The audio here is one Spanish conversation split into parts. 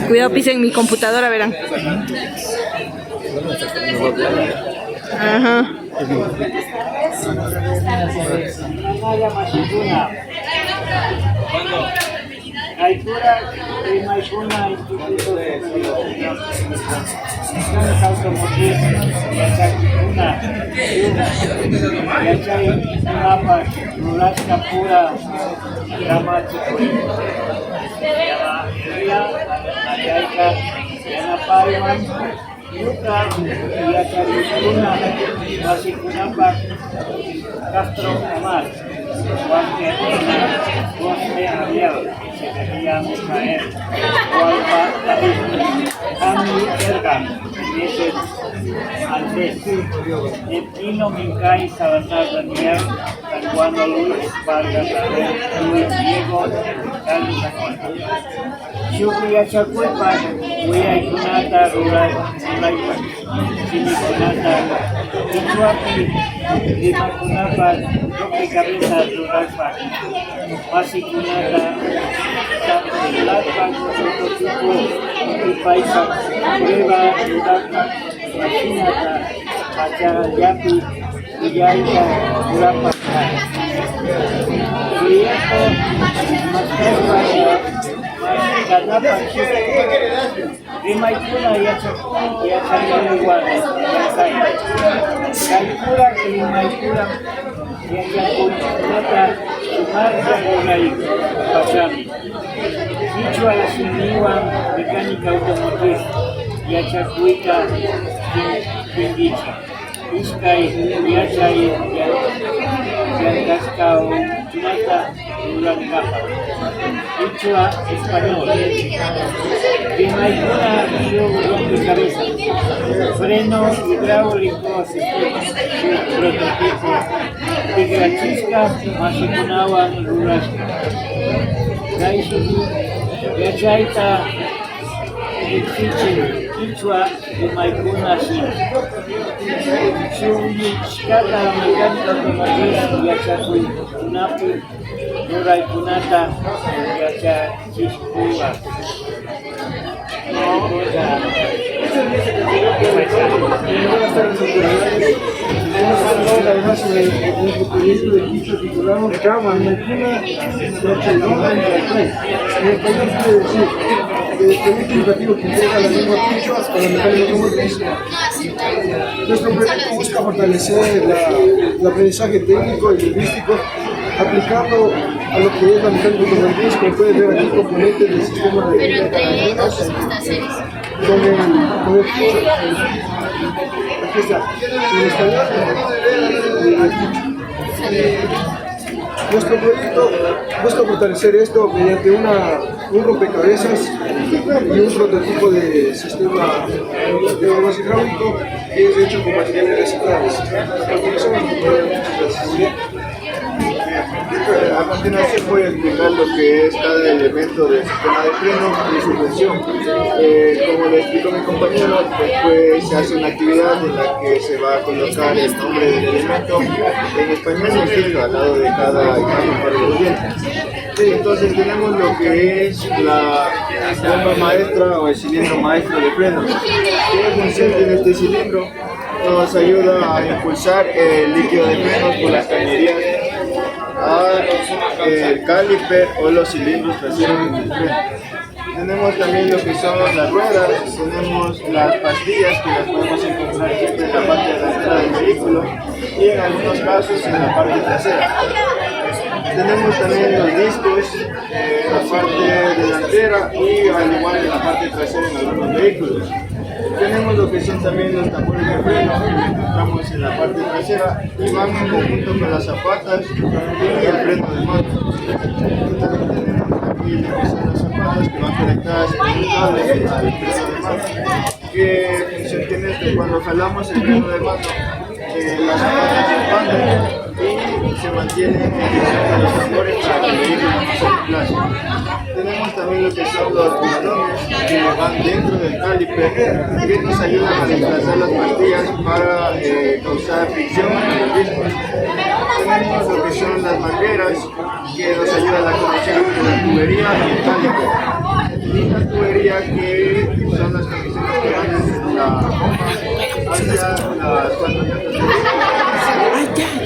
Cuidado, pisen mi computadora, verán. Ajá. Altura de Maipuna, Instituto Superior. Misiones automotriz, Yachacuna, Yachay, Mapa, Rurasca Pura, Gramachicuy, Ayaika, Yanapaiman, Yuca, Yachacuna, Masicunapa, Castro Amar, Guantequina, Bosque Ariel, Secretaría Micael, Gualpa David, Cami Erga, Meses Andrés, Neptino Mincay Salazar Daniel, Sanjuano Luis, Vargas Abel, Luis Diego, Carlos Acosta. Shukriya Chacuepa, Huya Ikunata, Rural, Ruraipa, Sinikunata, Ichuapi, Lima Kunapa, Roque Cabeza, Ruralpa, Masikunata, Latpa, Sototipo, Ipaisa, Prueba, Ruralpa, Machinata, Pacharayapi, Villaika, Ruralpa, Rieto, Mascarpa, Canapa, Rimaipuna, Yachacuna, Iguana, Calcula, Rimaipuna, Yachacuna, Marca, Uraí, Pachami. Dicho a la Siniwa, Mecánica Automotriz, Yachacuica, Quindicha. Iscay, Yachay, Yancascao, Chinata, Urancapa. Dicho español. Rimaipuna, Río Rompecabezas. Freno hidráulico sistema. Prototipo. Tigrachisca, Masicunawan, Rurasca. Gaishiki, Yachaita, Quichua, Rimaipuna, Sin. Chumichkata, Mecánica Automotriz, Yachacuy, Tunapi, Ruraipunata, Yachachiscua. Además, sobre nuestro proyecto de curso titulado Cama, Maipuna, Rochaidón, en español quiere decir el proyecto educativo que integra la lengua quichua con la mecánica automotriz. Nuestro proyecto busca fortalecer el aprendizaje técnico y lingüístico aplicando a lo que es la mecánica automotriz, como pueden ver aquí, componentes del sistema de con el quichua. Aquí está, en español y en quichua. Nuestro proyecto busca fortalecer esto mediante un rompecabezas y un prototipo de sistema hidráulico que es hecho con materiales reciclables. A continuación voy a explicar lo que es cada elemento del sistema de freno y suspensión. Como le explicó mi compañero, después se hace una actividad en la que se va a colocar el nombre del elemento en español y escrito al lado de cada imagen para los oyentes. Entonces tenemos lo que es la bomba maestra o el cilindro maestro de freno. ¿Qué función tiene este cilindro? Nos ayuda a impulsar el líquido de frenos por las cañerías al caliper o los cilindros traseros del freno. Tenemos también lo que son las ruedas, tenemos las pastillas que las podemos encontrar siempre en la parte delantera del vehículo y en algunos casos en la parte trasera. Tenemos también los discos en la parte delantera y al igual en la parte trasera en algunos vehículos. Tenemos lo que son también los tambores de freno que encontramos en la parte trasera y van en conjunto con las zapatas y el freno de mano. También tenemos aquí lo que son las zapatas que van conectadas con un cable al freno de mano. ¿Qué función tiene esto? Cuando jalamos el freno de mano, las zapatas se expanden y se mantienen en dirección de los tambores para que el vehículo no se desplace. Tenemos también lo que son los pistones que van dentro del caliper que nos ayudan a desplazar las pastillas para causar fricción en los discos. Tenemos lo que son las mangueras que nos ayudan a la conexión entre la tubería y el caliper. ya que son las camisetas que van desde la goma hacia las 4 llantas.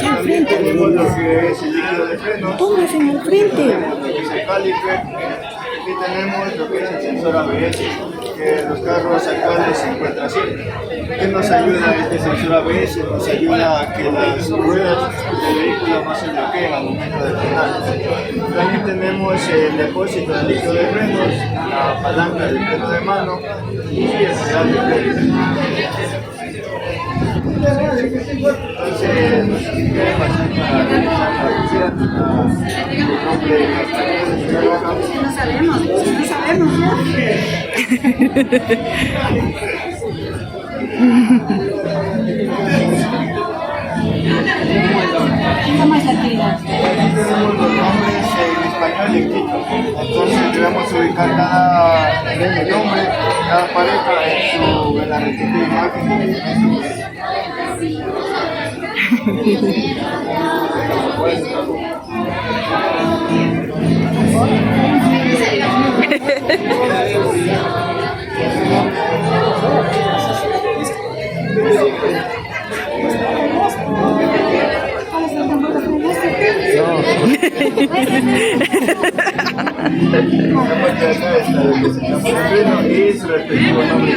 También tenemos lo que es el líquido de frenos, Póngase en el frente. lo que es el caliper y tenemos lo que es el sensor ABS, que los carros actuales se encuentran así. ¿Qué nos ayuda este sensor ABS? Nos ayuda a que las ruedas del vehículo no se bloqueen al momento de frenar. También tenemos el depósito de líquido de frenos, la palanca del freno de mano y el pedal de freno. Entonces, no sé si quieren pasar para realizar la visita, el nombre de la estación. No sabemos, no sabemos, ¿Cómo es la actividad? Aquí tenemos los nombres en español y en quito. Entonces debemos ubicar cada nombre, cada pareja en la respectiva imagen. Y su respectivo nombre.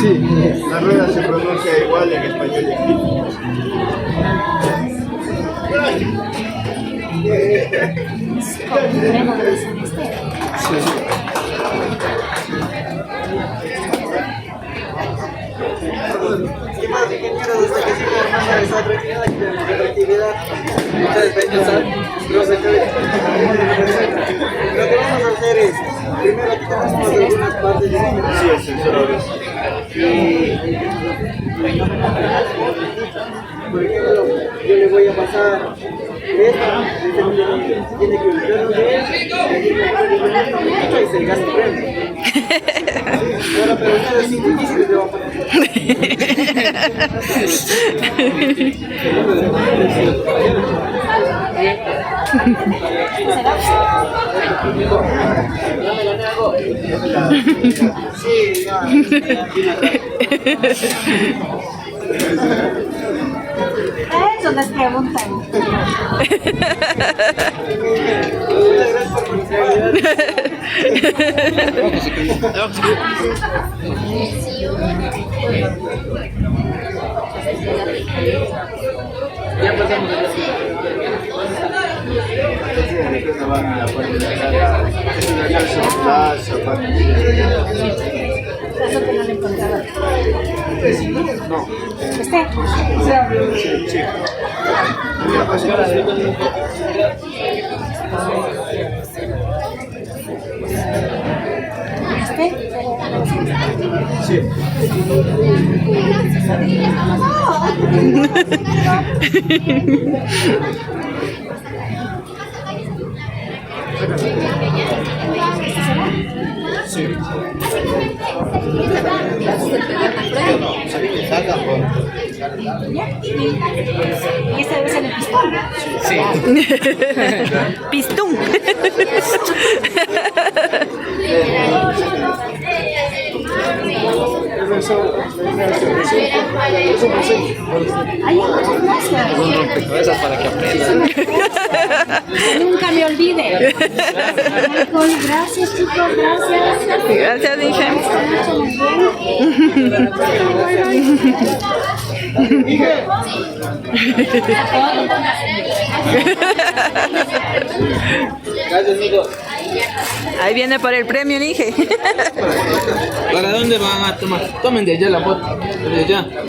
Sí, la rueda se pronuncia igual en español y en quito. Estimados ingenieros, desde que sigo armando esa tranquilidad y de la actividad, ustedes ven que están los de lo que vamos a hacer es, primero quitamos algunas partes de Sí, el sensor ABS. por ejemplo, yo le voy a pasar esta, tiene que ubicarlo bien, y se gasta el freno. Ahora, pero ustedes sí difíciles le van a poner. Sí, ya. Eso les preguntan. Muchas gracias por mi ya pasamos a la Después van a la parte de atrás. Las zapatillas. Eso que no le encontraba. No. ¿Usted? Sí, sí. Ya pasé. Sí. Sí. ¿Y ese debe ser el pistón? Pistón. Ay, muchas gracias. un rompecabezas para que aprendan. Nunca me olvide. Michael, gracias chicos, gracias. Gracias, dije. Gracias, amigo. Ahí viene por el premio, dije. ¿Para dónde van a tomar? Tomen de allá la foto. De allá.